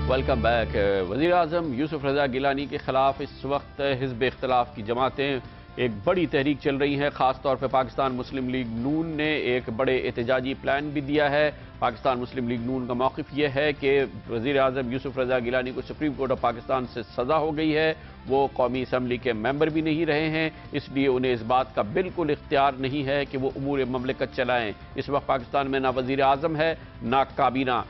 Welcome back. वज़ीर आज़म यूसुफ रज़ा गिलानी के खिलाफ इस वक्त हिज़्ब इख्तिलाफ की जमातें एक बड़ी तहरीक चल रही है। ख़ास तौर पर पाकिस्तान मुस्लिम लीग नून ने एक बड़े एहतजाजी प्लान भी दिया है। पाकिस्तान मुस्लिम लीग नून का मौक़िफ़ यह है कि वज़ीर आज़म यूसुफ रज़ा गिलानी को सुप्रीम कोर्ट ऑफ पाकिस्तान से सज़ा हो गई है, वो कौमी असम्बली के मेंबर भी नहीं रहे हैं, इसलिए उन्हें इस बात का बिल्कुल इख्तियार नहीं है कि वो उमूर ममलिकत चलाएँ। इस वक्त पाकिस्तान में ना वज़ीर आज़म है ना काबीना,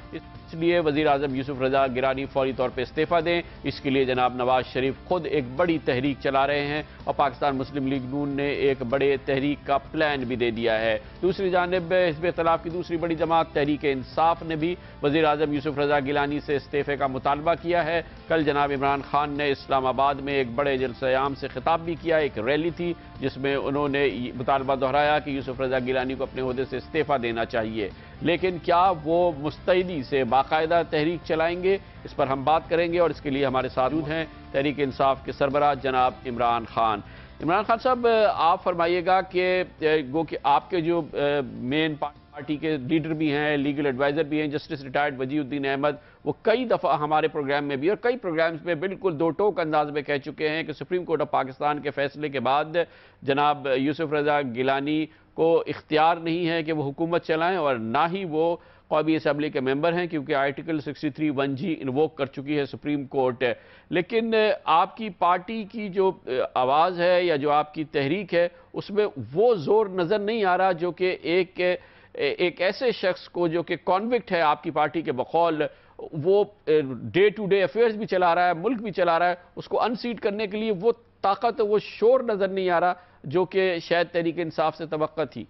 इसलिए वज़ीर आज़म यूसुफ रज़ा गिलानी फौरी तौर पर इस्तीफ़ा दें। इसके लिए जनाब नवाज शरीफ खुद एक बड़ी तहरीक चला रहे हैं और पाकिस्तान मुस्लिम लीग नून ने एक बड़े तहरीक का प्लान भी दे दिया है। दूसरी जानिब हिज़्ब इख्तिलाफ की दूसरी बड़ी जमात तहरीक इंसाफ ने भी वज़ीर आज़म यूसुफ रज़ा गिलानी से इस्तीफ़े का मुतालबा किया है। कल जनाब इमरान खान ने इस्लामाबाद में एक बड़े जलसे-ए-आम से खिताब भी किया। एक रैली थी जिसमें उन्होंने मुतालबा दोहराया कि यूसुफ रज़ा गिलानी को अपने ओहदे से इस्तीफ़ा देना चाहिए। लेकिन क्या वो मुस्तैदी से बाकायदा तहरीक चलाएंगे, इस पर हम बात करेंगे और इसके लिए हमारे साथ हैं तहरीक इंसाफ के सरबराह जनाब इमरान खान। इमरान खान साहब, आप फरमाइएगा कि गो कि आपके जो मेन पार्टी के लीडर भी हैं, लीगल एडवाइज़र भी हैं, जस्टिस रिटायर्ड वजीउद्दीन अहमद, वो कई दफ़ा हमारे प्रोग्राम में भी और कई प्रोग्राम्स में बिल्कुल दो टोक अंदाज में कह चुके हैं कि सुप्रीम कोर्ट ऑफ पाकिस्तान के फैसले के बाद जनाब यूसुफ रज़ा गिलानी को इख्तियार नहीं है कि वो हुकूमत चलाएं और ना ही वो कौमी असम्बली के मेंबर हैं, क्योंकि आर्टिकल 63(1)G इन्वोक कर चुकी है सुप्रीम कोर्ट। लेकिन आपकी पार्टी की जो आवाज़ है या जो आपकी तहरीक है उसमें वो ज़ोर नज़र नहीं आ रहा जो कि एक ऐसे शख्स को जो कि कॉन्विक्ट है आपकी पार्टी के बकौल, वो डे टू डे अफेयर्स भी चला रहा है, मुल्क भी चला रहा है, उसको अनसीट करने के लिए वो ताकत, वो शोर नज़र नहीं आ रहा जो कि शायद तहरीक इंसाफ से तवक्का थी।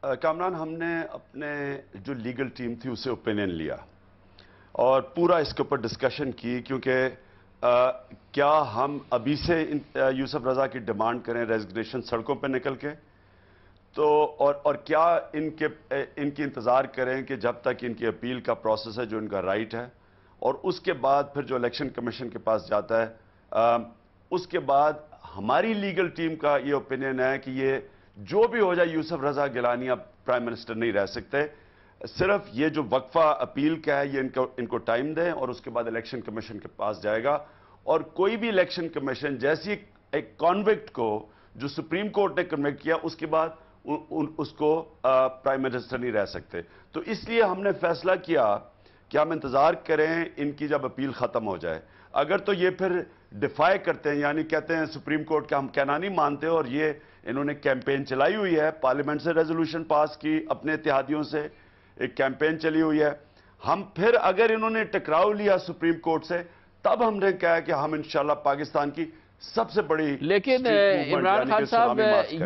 कामरान, हमने अपने जो लीगल टीम थी उससे ओपिनियन लिया और पूरा इसके ऊपर डिस्कशन की, क्योंकि क्या हम अभी से यूसुफ रज़ा की डिमांड करें रेजिग्नेशन सड़कों पर निकल के, तो और क्या इनकी इंतज़ार करें कि जब तक इनकी अपील का प्रोसेस है जो इनका राइट है, और उसके बाद फिर जो इलेक्शन कमीशन के पास जाता है, उसके बाद हमारी लीगल टीम का ये ओपिनियन है कि ये जो भी हो जाए यूसुफ रज़ा गिलानी अब प्राइम मिनिस्टर नहीं रह सकते। सिर्फ ये जो वक्फा अपील का है ये इनको टाइम दें और उसके बाद इलेक्शन कमीशन के पास जाएगा, और कोई भी इलेक्शन कमीशन जैसी एक कॉन्विक्ट को जो सुप्रीम कोर्ट ने कन्विक्ट किया उसके बाद उसको प्राइम मिनिस्टर नहीं रह सकते। तो इसलिए हमने फैसला किया कि हम इंतजार करें इनकी जब अपील खत्म हो जाए। अगर तो ये फिर डिफाई करते हैं, यानी कहते हैं सुप्रीम कोर्ट का हम कहना नहीं मानते, और ये इन्होंने कैंपेन चलाई हुई है, पार्लियामेंट से रेजोल्यूशन पास की, अपने इत्तेहादियों से एक कैंपेन चली हुई है, हम फिर अगर इन्होंने टकराव लिया सुप्रीम कोर्ट से तब हमने कहा कि हम इंशाल्लाह पाकिस्तान की सबसे बड़ी। लेकिन इमरान खान साहब,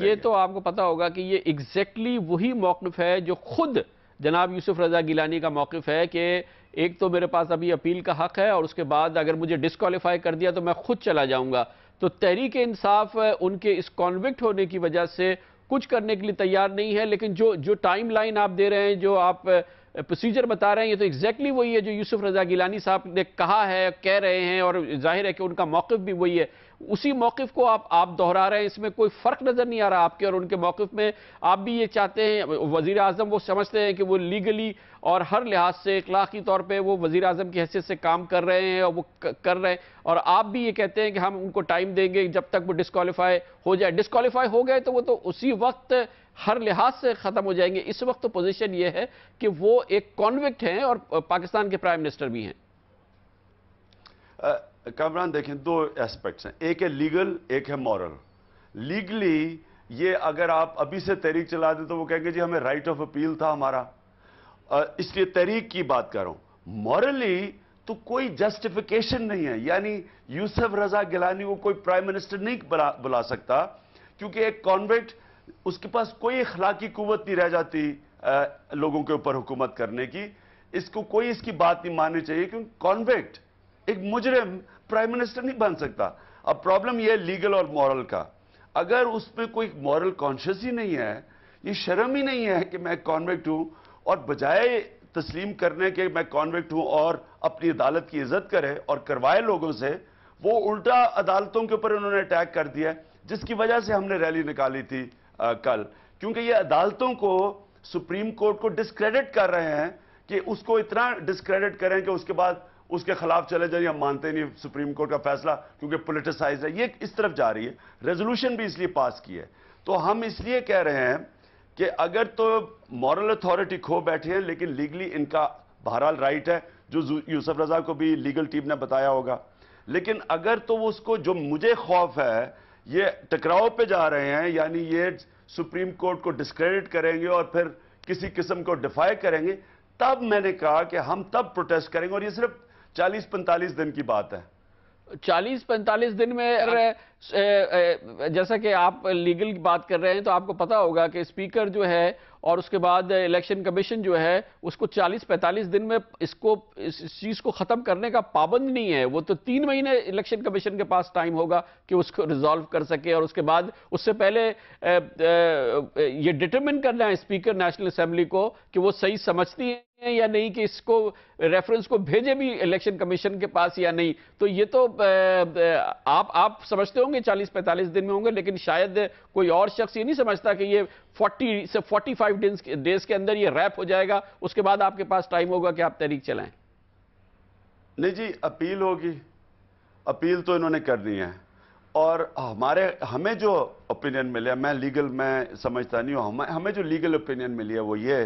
ये तो आपको पता होगा कि ये एग्जैक्टली वही मौक़िफ़ है जो खुद जनाब यूसुफ रज़ा गिलानी का मौक़िफ़ है कि एक तो मेरे पास अभी अपील का हक़ है और उसके बाद अगर मुझे डिस्क्वालीफाई कर दिया तो मैं खुद चला जाऊंगा। तो तहरीक इंसाफ उनके इस कॉन्विक्ट होने की वजह से कुछ करने के लिए तैयार नहीं है। लेकिन जो टाइम लाइन आप दे रहे हैं, जो आप प्रोसीजर बता रहे हैं, ये तो एग्जैक्टली वही है जो यूसुफ रज़ा गिलानी साहब ने कहा है, कह रहे हैं, और जाहिर है कि उनका मौक़िफ़ भी वही है। उसी मौक़िफ़ को आप दोहरा रहे हैं, इसमें कोई फ़र्क नज़र नहीं आ रहा आपके और उनके मौक़िफ़ में। आप भी ये चाहते हैं, वज़ीर आज़म वो समझते हैं कि वो लीगली और हर लिहाज से इखलाक़ी तौर पे वो वज़ीर आज़म की हैसियत से काम कर रहे हैं और वो कर रहे हैं, और आप भी ये कहते हैं कि हम उनको टाइम देंगे जब तक वो डिस्क्वालीफाई हो जाए। डिस्क्वालीफाई हो गए तो वो तो उसी वक्त हर लिहाज से ख़त्म हो जाएंगे। इस वक्त तो पोजीशन ये है कि वो एक कॉन्विक्ट हैं और पाकिस्तान के प्राइम मिनिस्टर भी हैं। कामरान, देखें, दो एस्पेक्ट्स हैं, एक है लीगल, एक है मॉरल। लीगली ये अगर आप अभी से तहरीक चला दें तो वो कहेंगे जी हमें राइट ऑफ अपील था हमारा, इसलिए तहरीक की बात कर रहा हूं। मॉरली तो कोई जस्टिफिकेशन नहीं है, यानी यूसुफ रज़ा गिलानी को कोई प्राइम मिनिस्टर नहीं बुला सकता, क्योंकि एक कॉन्विक्ट, उसके पास कोई अखलाकी कुव्वत नहीं रह जाती लोगों के ऊपर हुकूमत करने की। इसको कोई इसकी बात नहीं माननी चाहिए, क्योंकि कॉन्विक्ट एक मुजरिम प्राइम मिनिस्टर नहीं बन सकता। अब प्रॉब्लम यह है लीगल और मॉरल का। अगर उसमें कोई मॉरल कॉन्शियस ही नहीं है, ये शर्म ही नहीं है कि मैं कॉन्विक्ट हूं, और बजाय तस्लीम करने के मैं कॉन्विक्ट हूं और अपनी अदालत की इज्जत करे और करवाए लोगों से, वो उल्टा अदालतों के ऊपर उन्होंने अटैक कर दिया, जिसकी वजह से हमने रैली निकाली थी कल, क्योंकि ये अदालतों को, सुप्रीम कोर्ट को डिस्क्रेडिट कर रहे हैं کہ اس کو اتنا ڈسکریڈٹ کریں کہ اس کے بعد اس کے خلاف چلے جائیں، ہم مانتے نہیں سپریم کورٹ کا فیصلہ کیونکہ پولیٹیسائز ہے، یہ اس طرف جا رہی ہے۔ ریزولوشن بھی اس لیے پاس کی ہے۔ تو ہم اس لیے کہہ رہے ہیں کہ اگر تو مورل اتھارٹی کھو بیٹھے ہیں، لیکن لیگلی ان کا بہرحال رائٹ ہے، جو یوسف رضا کو بھی لیگل ٹیم نے بتایا ہوگا، لیکن اگر تو وہ اس کو، جو مجھے خوف ہے، یہ ٹکراؤ پہ جا رہے ہیں، یعنی یہ سپریم کورٹ کو ڈسکریڈٹ کریں گے اور پھر کسی قسم کو ڈیفائی کریں گے، تب میں نے کہا کہ ہم تب پروٹیسٹ کریں گے، اور یہ صرف 40-45 دن کی بات ہے۔ 40-45 دن میں جیسا کہ آپ لیگل کی بات کر رہے ہیں تو آپ کو پتا ہوگا کہ اسپیکر جو ہے اور اس کے بعد الیکشن کمیشن جو ہے اس کو 40-45 دن میں اس چیز کو ختم کرنے کا پابند نہیں ہے۔ وہ تو 3 مہینے الیکشن کمیشن کے پاس ٹائم ہوگا کہ اس کو ریزالو کر سکے، اور اس کے بعد اس سے پہلے یہ ڈٹرمن کرنا ہے اسپیکر نیشنل اسمبلی کو کہ وہ صحیح سمجھتی ہیں یا نہیں کہ اس کو ریفرنس کو بھیجے بھی الیکشن کمیشن کے پاس یا نہیں۔ تو یہ تو آپ سمجھتے ہوں گے 40-45 دن میں ہوں گے، لیکن شاید کوئی اور شخص یہ نہیں سمجھتا کہ یہ 40 سے 45 ڈیز کے اندر یہ ریپ ہو جائے گا، اس کے بعد آپ کے پاس ٹائم ہوگا کہ آپ تحریک چلائیں۔ نہیں جی، اپیل ہوگی، اپیل تو انہوں نے کرنی ہے، اور ہمیں جو اوپینین ملے، میں لیگل میں سمجھتا نہیں ہوں، ہمیں جو لیگل اوپینین ملی ہے وہ یہ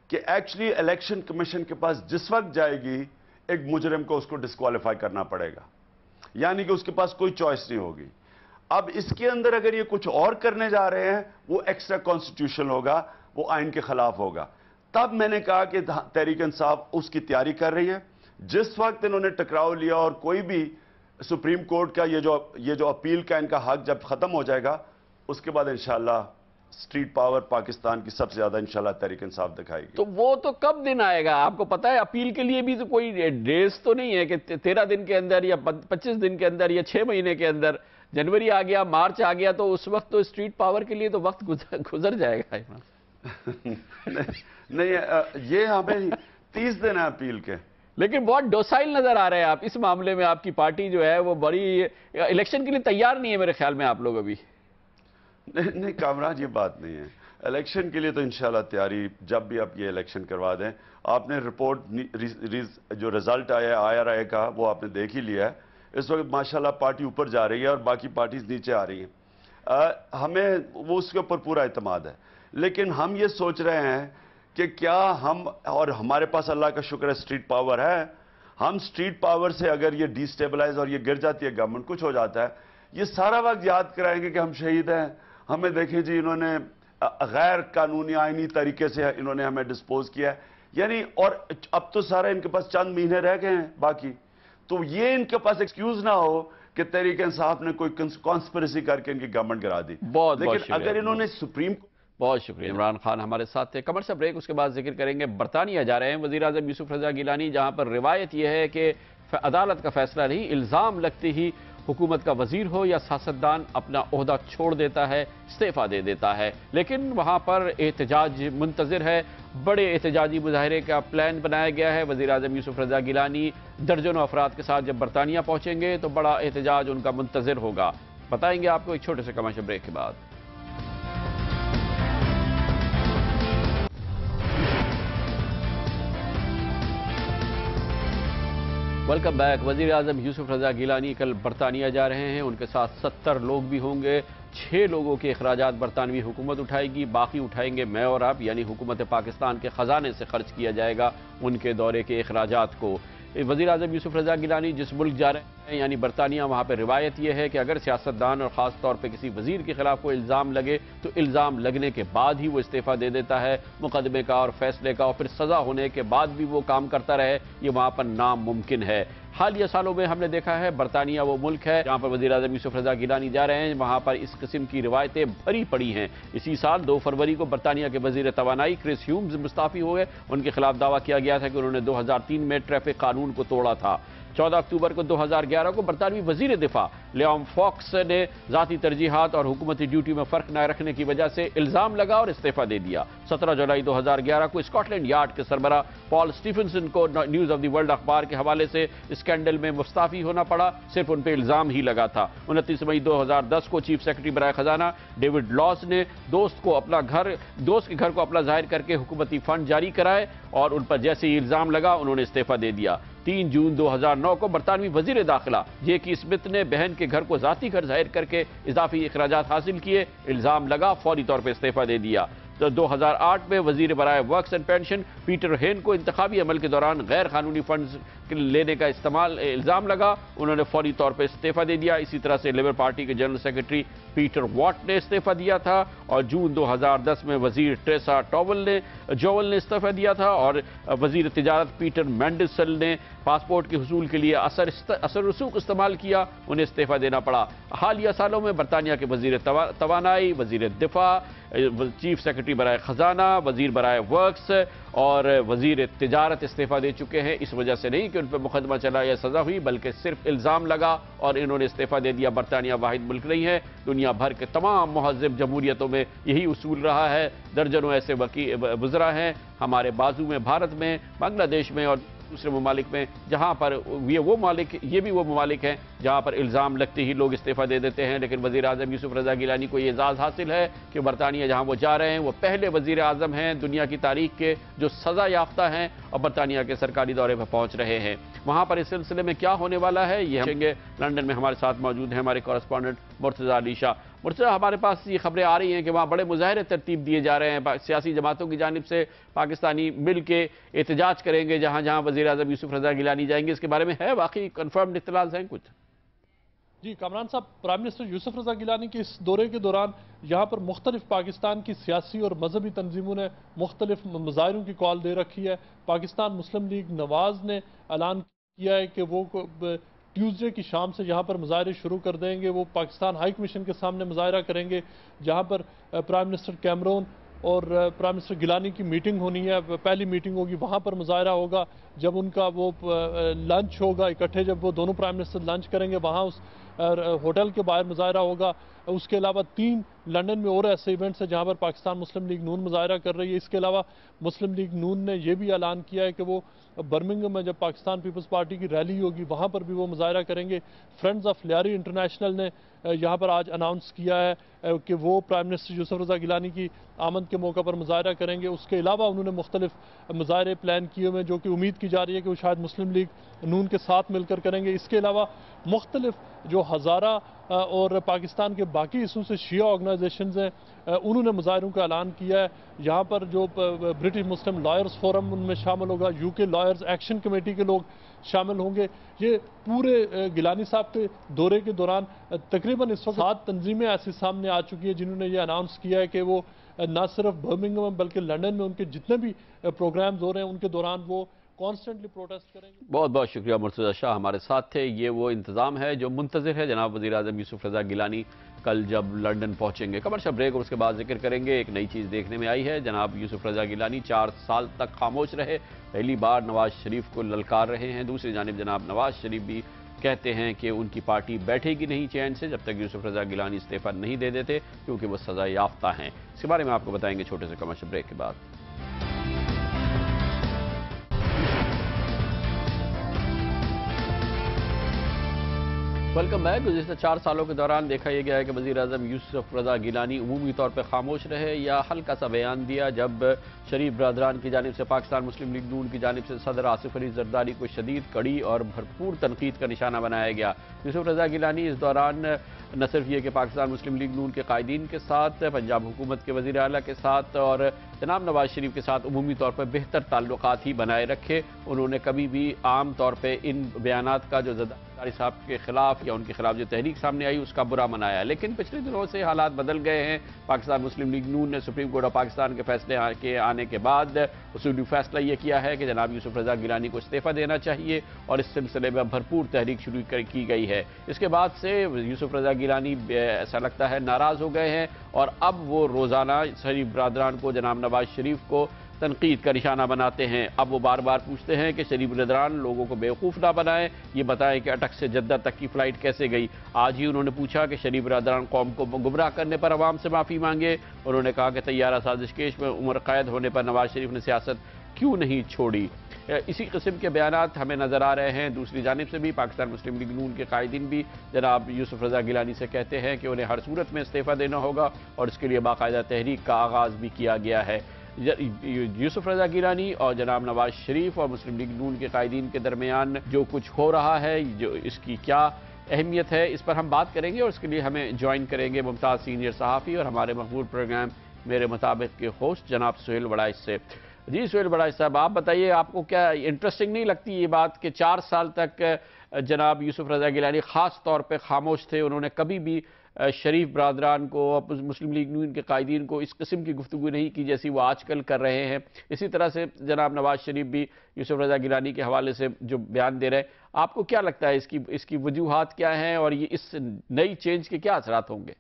کہ ایکچولی الیکشن کمیشن کے پاس جس وقت جائے گی ایک مجرم کو اس کو ڈسکوالیفائی کرنا پڑے گا، یعنی کہ اس کے پاس کوئی چوائس نہیں ہوگی۔ اب اس کے اندر اگر یہ کچھ اور کرنے جا رہے ہیں، وہ ایکسٹرا کانسٹیٹیوشن ہوگا، وہ آئین کے خلاف ہوگا۔ تب میں نے کہا کہ تحریک انصاف اس کی تیاری کر رہی ہے۔ جس وقت انہوں نے ٹکراؤ لیا اور کوئی بھی سپریم کورٹ کا یہ جو اپیل کا ان کا حق جب ختم ہو جائے گا، اس کے بعد انشاءاللہ اسٹریٹ پاور پاکستان کی سب سے زیادہ انشاءاللہ تحریک انصاف دکھائے گی۔ تو وہ تو کب دن آئے گا؟ آپ کو پتا ہے اپیل کے لیے بھی تو کوئی ڈیز تو نہیں ہے کہ 13 دن کے اندر یا 25 دن کے اندر یا 6 مہینے کے اندر۔ جنوری آ گیا، مارچ آ گیا، تو اس وقت تو اسٹریٹ پاور کے لیے تو وقت گزر جائے گا۔ نہیں، یہ ہمیں 30 دن ہے اپیل کے۔ لیکن بہت ڈوسائل نظر آ رہے ہیں آپ اس معاملے میں، آپ کی پارٹی جو ہے وہ بڑی الیکشن کے لیے تیار نہیں ہے میرے خیال میں آپ لوگ ابھی۔ نہیں کامران، یہ بات نہیں ہے، الیکشن کے لیے تو انشاءاللہ تیاری، جب بھی آپ یہ الیکشن کروا دیں۔ آپ نے رپورٹ جو رزلٹ آیا ہے IRI کا، وہ آپ نے دیکھ ہی لیا ہے۔ اس وقت ماشاءاللہ پارٹی اوپر جا رہی ہے اور باقی پارٹیز نیچے آ رہی ہیں۔ ہمیں وہ اس کے اوپر پورا اعتماد ہے، لیکن ہم یہ سوچ رہے ہیں کہ کیا ہم، اور ہمارے پاس اللہ کا شکر ہے اسٹریٹ پاور ہے، ہم اسٹریٹ پاور سے اگر یہ ڈی سٹیبلائز اور یہ گر جاتی ہے گورنمنٹ، کچھ ہو جاتا ہے، یہ سارا وقت یاد کرائیں گے کہ ہم شہید ہیں، ہمیں دیکھیں جی انہوں نے غیر قانونی آئینی طریقے سے انہوں نے ہمیں ڈسپوز کیا ہے، یعنی اور اب تو سارا ان کے پاس چند مہینے رہ گئے ہیں باقی، تو یہ ان کے پاس ایکسکیوز نہ ہو کہ تحریک انصاف نے کوئی کانسپریسی کر کے ان کی گورنمنٹ گرا دی۔ لیکن اگر انہوں نے سپریم، بہت شکریہ عمران خان ہمارے ساتھ تھے۔ کمرشل بریک، اس کے بعد ذکر کریں گے برطانیہ جا رہے ہیں وزیر اعظم یوسف رضا گیلانی، جہاں پر روایت یہ ہے کہ عدالت کا فیصلہ نہیں، الزام لگتے ہی حکومت کا وزیر ہو یا سیاستدان اپنا عہدہ چھوڑ دیتا ہے، استعفیٰ دے دیتا ہے، لیکن وہاں پر احتجاج منتظر ہے۔ بڑے احتجاجی مظاہرے کا پلان بنایا گیا ہے۔ وزیر اعظم یوسف رضا گیلانی درجنوں افراد کے ساتھ جب برطانیہ پہنچیں گے تو بڑا احتجاج ان کا منتظر ہوگا، بتائیں گے آپ کو ایک چھوٹے سے کمرشل بریک کے بعد۔ Welcome back. وزیر اعظم یوسف رضا گیلانی کل برطانیہ جا رہے ہیں، ان کے ساتھ 70 لوگ بھی ہوں گے۔ 6 لوگوں کے اخراجات برطانوی حکومت اٹھائے گی، باقی اٹھائیں گے میں اور آپ، یعنی حکومت پاکستان کے خزانے سے خرچ کیا جائے گا ان کے دورے کے اخراجات کو۔ وزیر اعظم یوسف رضا گیلانی جس ملک جا رہے ہیں یعنی برطانیہ، وہاں پہ روایت یہ ہے کہ اگر سیاستدان اور خاص طور پہ کسی وزیر کے خلاف کوئی الزام لگے تو الزام لگنے کے بعد ہی وہ استعفیٰ دے دیتا ہے مقدمے کا اور فیصلے کا، اور پھر سزا ہونے کے بعد بھی وہ کام کرتا رہے، یہ وہاں پر ناممکن ہے۔ حالیہ سالوں میں ہم نے دیکھا ہے برطانیہ وہ ملک ہے جہاں پر وزیر اعظم یوسف رضا گیلانی جا رہے ہیں، وہاں پر اس قسم کی روایتیں بھری پڑی ہیں۔ اسی سال 2 فروری کو برطانیہ کے وزیر توانائی کرس ہیومز مستعفی ہوئے، ان کے خلاف دعویٰ کیا گیا تھا کہ انہوں نے 2003 میں ٹریفک قانون کو توڑا تھا۔ 14 अक्टूबर को 2011 को बरतानवी वजीर दिफा लियाम फॉक्स ने ज़ाती तरजीहात और हुकूमती ड्यूटी में फ़र्क न रखने की वजह से इल्ज़ाम लगा और इस्तीफ़ा दे दिया। 17 जुलाई 2011 को स्कॉटलैंड यार्ड के सरबरा पॉल स्टीफनसन को न्यूज़ ऑफ द वर्ल्ड अखबार के हवाले से स्कैंडल में मुस्ताफ़ी होना पड़ा, सिर्फ उन पर इल्ज़ाम ही लगा था। 29 मई 2010 को चीफ सेक्रेटरी बराए खजाना डेविड लॉस ने दोस्त के घर को अपना जाहिर करके हुकूमती फंड जारी कराए और उन पर जैसे ही इल्ज़ाम लगा उन्होंने इस्तीफ़ा दे दिया। 3 जून 2009 को बरतानवी वजीर दाखिला जेकी स्मिथ ने बहन के घर को ज़ाती घर जाहिर करके इजाफी अखराजात हासिल किए, इल्ज़ाम लगा, फौरी तौर पर इस्तीफ़ा दे दिया। तो 2008 में वजीर बराए वर्क्स एंड पेंशन पीटर हेन को इंतखाबी अमल के दौरान गैर कानूनी फंड्स लेने का इल्ज़ाम लगा, उन्होंने फौरी तौर पर इस्तीफ़ा दे दिया। इसी तरह से लेबर पार्टी के जनरल सेक्रेटरी पीटर वॉट ने इस्तीफ़ा दिया था और जून 2010 में वजीर ट्रेसा जोवल ने इस्तीफ़ा दिया था और वजीर तिजारत पीटर मेंडलसन ने पासपोर्ट के हुसूल के लिए असर रसूख इस्तेमाल किया, उन्हें इस्तीफ़ा देना पड़ा। हालिया सालों में बरतानिया के वजीर तवानाई, वजीर दिफा, चीफ सेक्रेटरी बराए खजाना, वजीर बराए वर्क्स और वजीर तिजारत इस्तीफ़ा दे चुके हैं। इस वजह से नहीं कि उन पर मुकदमा चला या सज़ा हुई, बल्कि सिर्फ इल्ज़ाम लगा और इन्होंने इस्तीफ़ा दे दिया। बरतानिया वाहिद मुल्क नहीं है, दुनिया भर के तमाम महज़िब जमहूरियतों में यही उसूल रहा है। दर्जनों ऐसे वज़रा हैं हमारे बाजू में, भारत में, बांग्लादेश में और दूसरे ममालिक में, जहाँ पर ये भी वो ममालिक हैं जहाँ पर इल्ज़ाम लगते ही लोग इस्तीफ़ा दे देते हैं। लेकिन वज़ीर आज़म यूसुफ रज़ा गिलानी को ये एजाज़ हासिल है कि बरतानिया जहाँ वो जा रहे हैं वो पहले वज़ीर आज़म हैं दुनिया की तारीख के जो सज़ा याफ्ता हैं और बरतानिया के सरकारी दौरे पर पहुँच रहे हैं। वहाँ पर इस सिलसिले में क्या होने वाला है ये हम लंदन में हमारे साथ मौजूद हैं हमारे कॉरेस्पॉन्डेंट मुर्तज़ा अली शाह। मुर्तज़ा, हमारे पास ये खबरें आ रही हैं कि वहाँ बड़े मुजाहरे तरतीब दिए जा रहे हैं, सियासी जमातों की जानिब से पाकिस्तानी मिल के एहतजाज करेंगे जहाँ जहाँ वज़ीर आज़म यूसुफ रज़ा गिलानी जाएंगे, इसके बारे में है वाकई कन्फर्म्ड इत्तलात हैं कुछ? जी कामरान साहब, प्राइम मिनिस्टर यूसुफ रज़ा गिलानी के इस दौरे के दौरान यहाँ पर मुख्तलिफ पाकिस्तान की सियासी और मजहबी तंजीमों ने मुख्तलिफ मुजाहरों की कॉल दे रखी है। पाकिस्तान मुस्लिम लीग नवाज ने ऐलान किया है कि वो ट्यूसडे की शाम से यहाँ पर मुजाहरे शुरू कर देंगे। वो पाकिस्तान हाई कमीशन के सामने मुजाहरा करेंगे जहाँ पर प्राइम मिनिस्टर कैमरून और प्राइम मिनिस्टर गिलानी की मीटिंग होनी है, पहली मीटिंग होगी, वहाँ पर मुजाहरा होगा। जब उनका वो लंच होगा इकट्ठे, जब वो दोनों प्राइम मिनिस्टर लंच करेंगे वहाँ उस होटल के बाहर मुजाहरा होगा। उसके अलावा 3 लंदन में और ऐसे इवेंट्स हैं जहाँ पर पाकिस्तान मुस्लिम लीग नून मुजाहरा कर रही है। इसके अलावा मुस्लिम लीग नून ने यह भी ऐलान किया है कि वो बर्मिंघम में जब पाकिस्तान पीपल्स पार्टी की रैली होगी वहाँ पर भी वो मुजाहरा करेंगे। फ्रेंड्स ऑफ लियारी इंटरनेशनल ने यहाँ पर आज अनाउंस किया है कि वो प्राइम मिनिस्टर यूसुफ रज़ा गिलानी की आमद के मौके पर मुजाहरा करेंगे। उसके अलावा उन्होंने मुख्तलिफ मुजाहरे प्लान किए हुए हैं जो कि उम्मीद की जा रही है कि वो शायद मुस्लिम लीग नून के साथ मिलकर करेंगे। इसके अलावा मुख्तलिफ जो हज़ारा और पाकिस्तान के बाकी हिस्सों से शिया ऑर्गेनाइजेशंस हैं उन्होंने मुजाहरों का ऐलान किया है। यहाँ पर जो ब्रिटिश मुस्लिम लॉयर्स फोरम उनमें शामिल होगा, यूके लॉयर्स एक्शन कमेटी के लोग शामिल होंगे। ये पूरे गिलानी साहब के दौरे के दौरान तकरीबन इस वक्त 7 तंजीमें ऐसी सामने आ चुकी है जिन्होंने ये अनाउंस किया है कि वो न सिर्फ बर्मिंघम में बल्कि लंदन में उनके जितने भी प्रोग्राम्स हो रहे हैं उनके दौरान वो कॉन्स्टेंटली प्रोटेस्ट करेंगे। बहुत बहुत शुक्रिया मुर्तज़ा शाह हमारे साथ थे। ये वो इंतज़ाम है जो मुंतज़िर है जनाब वज़ीर आज़म यूसुफ रज़ा गिलानी कल जब लंदन पहुंचेंगे। कमर्शियल ब्रेक और उसके बाद जिक्र करेंगे। एक नई चीज़ देखने में आई है, जनाब यूसुफ रज़ा गिलानी 4 साल तक खामोश रहे, पहली बार नवाज शरीफ को ललकार रहे हैं। दूसरी जानिब जनाब नवाज शरीफ भी कहते हैं कि उनकी पार्टी बैठेगी नहीं चैन से जब तक यूसुफ रज़ा गिलानी इस्तीफ़ा नहीं दे देते क्योंकि वो सज़ा याफ्ता हैं। इसके बारे में आपको बताएंगे छोटे से कमर्शियल ब्रेक के बाद। Welcome back. गुज़िश्ता 4 सालों के दौरान देखा यह गया है कि वज़ीर आज़म यूसुफ रज़ा गिलानी उमूमी तौर पर खामोश रहे या हल्का सा बयान दिया जब शरीफ बरदरान की जानिब से पाकिस्तान मुस्लिम लीग नून की जानिब से सदर आसिफ अली जरदारी को शदीद, कड़ी और भरपूर तनकीद का निशाना बनाया गया। यूसुफ रज़ा गिलानी इस दौरान न सिर्फ ये कि पाकिस्तान मुस्लिम लीग नून के कायदीन के साथ, पंजाब हुकूमत के वज़ीर आला के साथ और जनाब नवाज शरीफ के साथ उमूमी तौर पर बेहतर ताल्लुकात ही बनाए रखे। उन्होंने कभी भी आम तौर पर इन बयानात का जो ज़रदारी साहब के खिलाफ या उनके खिलाफ जो तहरीक सामने आई उसका बुरा मनाया। लेकिन पिछले दिनों से हालात बदल गए हैं। पाकिस्तान मुस्लिम लीग नून ने सुप्रीम कोर्ट ऑफ पाकिस्तान के फैसले के आने के बाद उसूली फैसला ये किया है कि जनाब यूसुफ रज़ा गिलानी को इस्तीफ़ा देना चाहिए और इस सिलसिले में भरपूर तहरीक शुरू की गई है। इसके बाद से यूसुफ रज़ा गिलानी ऐसा लगता है नाराज़ हो गए हैं और अब वो रोज़ाना शरीफ बरदरान को, जनाब नवाज शरीफ को तनकीद का निशाना बनाते हैं। अब वो बार बार पूछते हैं कि शरीफ ब्रदरान लोगों को बेवकूफ़ ना बनाएं, ये बताएं कि अटक से जद्दा तक की फ़्लाइट कैसे गई। आज ही उन्होंने पूछा कि शरीफ ब्रदरान कौम को गुमराह करने पर अवाम से माफ़ी मांगे। उन्होंने कहा कि तैयारा साजिश केस में उम्र कैद होने पर नवाज शरीफ ने सियासत क्यों नहीं छोड़ी। इसी किस्म के बयानात हमें नज़र आ रहे हैं। दूसरी जानिब से भी पाकिस्तान मुस्लिम लीग नून के कायदीन भी जनाब यूसुफ रज़ा गिलानी से कहते हैं कि उन्हें हर सूरत में इस्तीफ़ा देना होगा और इसके लिए बाकायदा तहरीक का आगाज़ भी किया गया है। यूसुफ रज़ा गिलानी और जनाब नवाज शरीफ और मुस्लिम लीग नून के कायदीन के दरमियान जो कुछ हो रहा है, जो इसकी क्या अहमियत है, इस पर हम बात करेंगे और इसके लिए हमें ज्वाइन करेंगे मुमताज़ सीनियर सहाफ़ी और हमारे मकबूल प्रोग्राम मेरे मुताबिक के होस्ट जनाब सुहेल बड़ाइश से। जी सुहेल बड़ाइश साहब, आप बताइए, आपको क्या इंटरेस्टिंग नहीं लगती ये बात कि 4 साल तक जनाब यूसुफ रज़ा गिलानी ख़ास तौर पे खामोश थे, उन्होंने कभी भी शरीफ बरादरान को, मुस्लिम लीग नून के कायदीन को इस किस्म की गुफ्तगू नहीं की जैसी वो आजकल कर रहे हैं। इसी तरह से जनाब नवाज शरीफ भी यूसुफ रज़ा गिलानी के हवाले से जो बयान दे रहे हैं, आपको क्या लगता है इसकी वजूहात क्या हैं और ये इस नई चेंज के क्या असरात होंगे?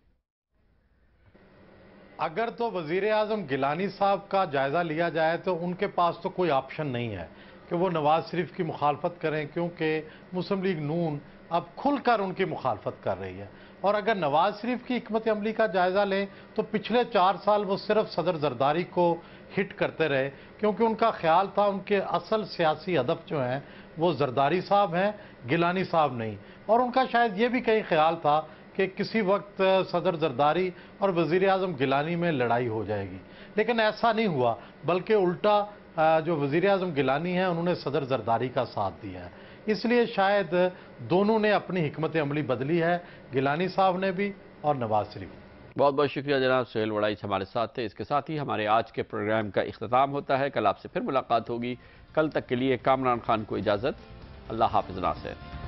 अगर तो वज़ीर आज़म गिलानी साहब का जायज़ा लिया जाए तो उनके पास तो कोई ऑप्शन नहीं है कि वो नवाज शरीफ की मुखालफत करें, क्योंकि मुस्लिम लीग नून अब खुलकर उनकी मुखालफत कर रही है। और अगर नवाज शरीफ की हिकमत अमली का जायज़ा लें तो पिछले 4 साल वो सिर्फ सदर जरदारी को हिट करते रहे, क्योंकि उनका ख्याल था उनके असल सियासी हदफ जो हैं वो जरदारी साहब हैं, गिलानी साहब नहीं। और उनका शायद ये भी कहीं ख्याल था कि किसी वक्त सदर जरदारी और वज़ीर आज़म गिलानी में लड़ाई हो जाएगी, लेकिन ऐसा नहीं हुआ, बल्कि उल्टा जो वज़ीर आज़म गिलानी है उन्होंने सदर जरदारी का साथ दिया है। इसलिए शायद दोनों ने अपनी हिकमत अमली बदली है, गिलानी साहब ने भी और नवाज शरीफ। बहुत बहुत शुक्रिया जनाब सुहेल बड़ाइश हमारे साथ थे। इसके साथ ही हमारे आज के प्रोग्राम का इख्तिताम होता है। कल आपसे फिर मुलाकात होगी। कल तक के लिए कामरान खान को इजाज़त। अल्लाह हाफ़िज़ नासिर।